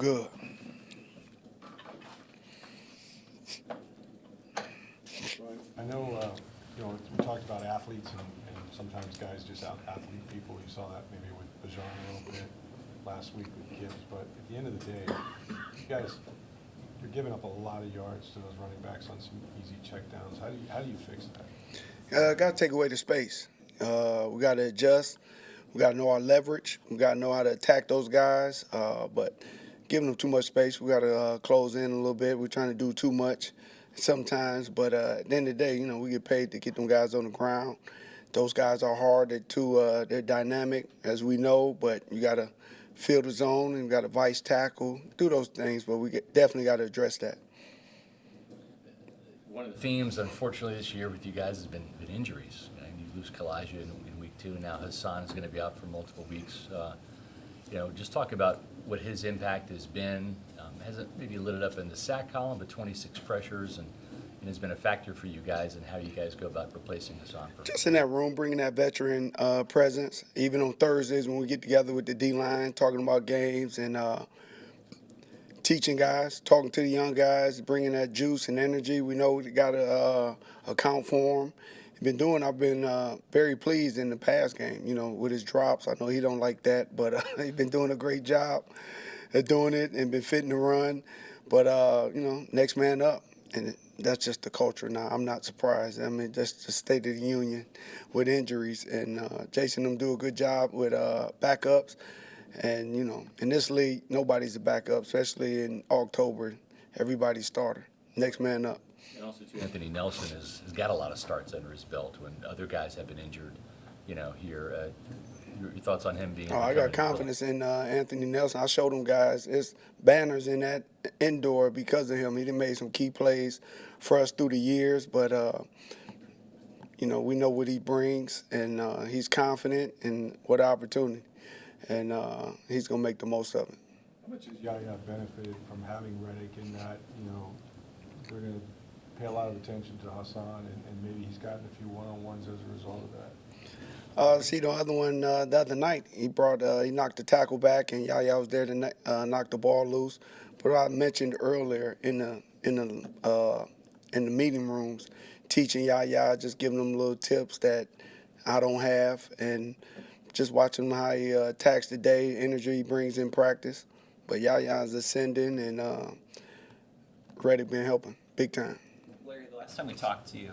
good. I know, we talked about athletes and sometimes guys just out-athlete people. You saw that maybe with Brazwell a little bit last week with Gibbs. But at the end of the day, you guys, you're giving up a lot of yards to those running backs on some easy checkdowns. How do you fix that? Got to take away the space. We got to adjust. We got to know our leverage. We got to know how to attack those guys. But giving them too much space, we got to close in a little bit. We're trying to do too much sometimes. But at the end of the day, we get paid to get them guys on the ground. Those guys are hard. They're dynamic, as we know. But you got to fill the zone and you got to vice tackle, do those things. But we definitely got to address that. One of the themes, unfortunately, this year with you guys has been injuries. You lose Kalijah in week 2. Now Hassan is going to be out for multiple weeks. Just talk about what his impact has been. Hasn't maybe lit it up in the sack column, but 26 pressures and has been a factor for you guys and how you guys go about replacing Hassan. Just in that room, bringing that veteran presence. Even on Thursdays when we get together with the D-line, talking about games and teaching guys, talking to the young guys, bringing that juice and energy. We know we got to account for him. I've been very pleased in the pass game, with his drops. I know he don't like that, but he's been doing a great job at doing it and been fitting the run. But, next man up. And that's just the culture now. I'm not surprised. I mean, that's the state of the union with injuries. And Jason and them do a good job with backups. And, in this league, nobody's a backup, especially in October. Everybody's starter. Next man up. And also, too, Anthony Nelson has got a lot of starts under his belt when other guys have been injured, here. Your thoughts on him being I got confidence in Anthony Nelson. I showed them guys. It's banners in that indoor because of him. He done made some key plays for us through the years, but, we know what he brings, and he's confident in what opportunity, and he's going to make the most of it. How much has Yaya benefited from having Reddick in that, they're going to pay a lot of attention to Hassan, and maybe he's gotten a few one-on-ones as a result of that? The other one the other night, he knocked the tackle back, and Yaya was there to knock the ball loose. But I mentioned earlier in the meeting rooms, teaching Yaya, just giving him little tips that I don't have, and just watching him how he attacks the day, energy he brings in practice. But Yaya is ascending, and Reddick been helping big time. Last time we talked to you,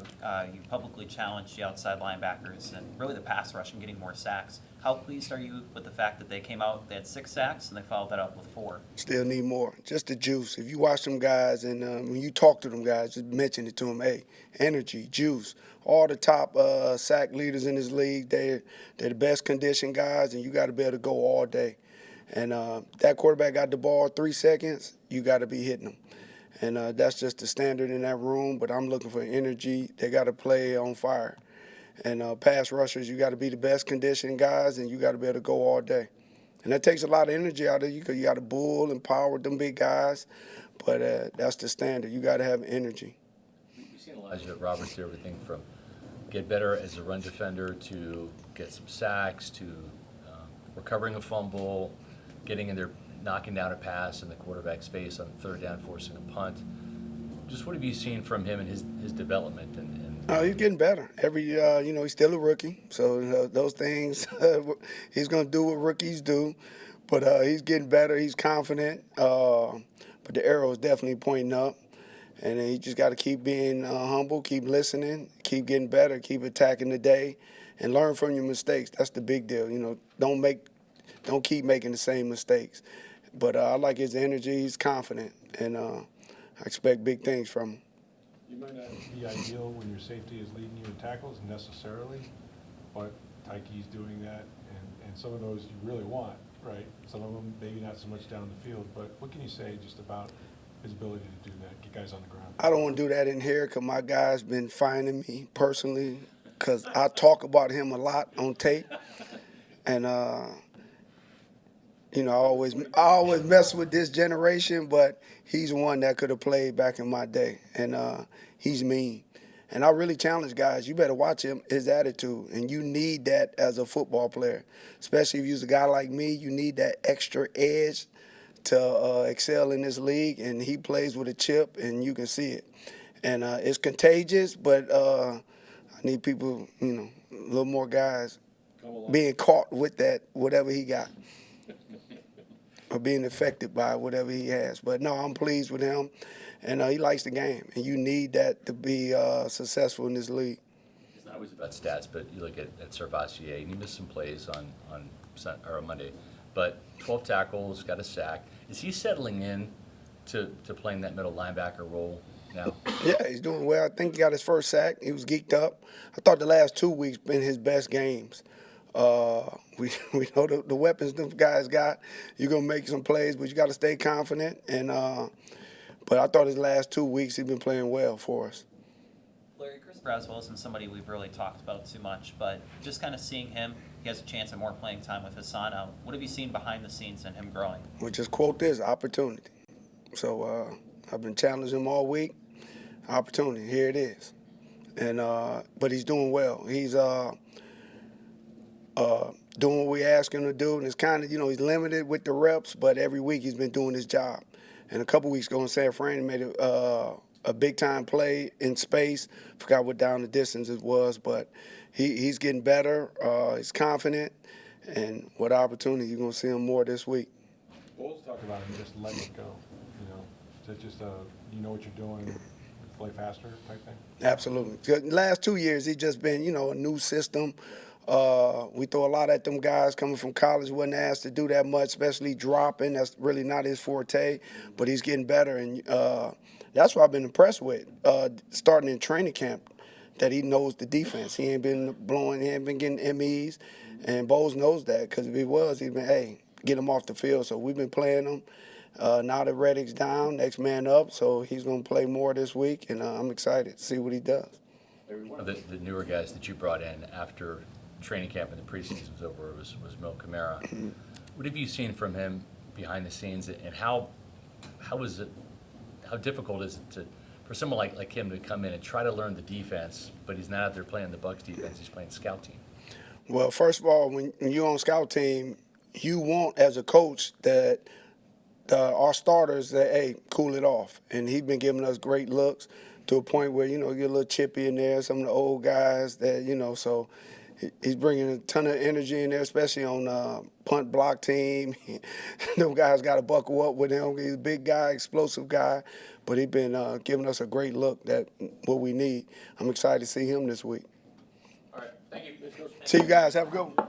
you publicly challenged the outside linebackers and really the pass rush and getting more sacks. How pleased are you with the fact that they came out, they had 6 sacks, and they followed that up with 4? Still need more. Just the juice. If you watch them guys and when you talk to them guys, just mention it to them. Hey, energy, juice. All the top sack leaders in this league, they're the best conditioned guys, and you got to be able to go all day. And that quarterback got the ball 3 seconds, you got to be hitting them. And that's just the standard in that room, but I'm looking for energy. They got to play on fire. And pass rushers, you got to be the best conditioned guys, and you got to be able to go all day. And that takes a lot of energy out of you because you got to bull and power with them big guys, but that's the standard. You got to have energy. We've seen Elijah Roberts do everything from get better as a run defender to get some sacks to recovering a fumble, getting in there, knocking down a pass in the quarterback's face on 3rd down, forcing a punt. Just what have you seen from him and his development? He's getting better. He's still a rookie, so those things he's going to do what rookies do. But he's getting better. He's confident. But the arrow is definitely pointing up, and he just got to keep being humble, keep listening, keep getting better, keep attacking the day, and learn from your mistakes. That's the big deal. Don't keep making the same mistakes. But I like his energy. He's confident, and I expect big things from him. You might not be ideal when your safety is leading you in tackles necessarily, but Tyke's doing that, and some of those you really want, right? Some of them maybe not so much down the field, but what can you say just about his ability to do that, get guys on the ground? I don't want to do that in here because my guy's been finding me personally because I talk about him a lot on tape, and I always mess with this generation, but he's one that could have played back in my day, and he's mean. And I really challenge guys, you better watch his attitude, and you need that as a football player, especially if you're a guy like me. You need that extra edge to excel in this league, and he plays with a chip, and you can see it. And it's contagious, but I need people, a little more guys being caught with that, whatever he got, or being affected by whatever he has. But no, I'm pleased with him, and he likes the game, and you need that to be successful in this league. It's not always about stats, but you look at Servassier, and he missed some plays on Monday, but 12 tackles, got a sack. Is he settling in to playing that middle linebacker role now? Yeah, he's doing well. I think he got his first sack. He was geeked up. I thought the last 2 weeks been his best games. We know the weapons them guys got. You're gonna make some plays, but you got to stay confident. And but I thought his last 2 weeks he's been playing well for us. Larry, Chris Brazwell isn't somebody we've really talked about too much, but just kind of seeing him, he has a chance at more playing time with Hassan out. What have you seen behind the scenes in him growing? Well, just quote this: opportunity. So I've been challenging him all week. Opportunity, here it is. And but he's doing well. He's doing what we ask him to do, and it's kind of, he's limited with the reps, but every week he's been doing his job. And a couple weeks ago in San Fran, he made a big-time play in space. Forgot what down the distance it was, but he's getting better. He's confident, and what opportunity, you're going to see him more this week. Bulls talk about him just letting it go. Is it just you know what you're doing, play faster type thing? Absolutely. The last 2 years, he's just been, a new system. We throw a lot at them guys coming from college. Wasn't asked to do that much, especially dropping. That's really not his forte, but he's getting better. And that's what I've been impressed with, starting in training camp, that he knows the defense. He ain't been blowing, he ain't been getting MEs. And Bowles knows that, because if he was, he'd been, get him off the field. So we've been playing him. Now that Reddick's down, next man up, so he's going to play more this week, and I'm excited to see what he does. One of the newer guys that you brought in after training camp and the preseason was over was Mil Kamara. What have you seen from him behind the scenes, and how difficult is it for someone like him to come in and try to learn the defense, but he's not out there playing the Bucs defense, he's playing scout team? Well, first of all, when you're on scout team, you want, as a coach, that our starters that, hey, cool it off. And he's been giving us great looks to a point where, you get a little chippy in there, some of the old guys that, so he's bringing a ton of energy in there, especially on punt block team. Them guys got to buckle up with him. He's a big guy, explosive guy, but he's been giving us a great look, that what we need. I'm excited to see him this week. All right, thank you. See you guys. Have a good one.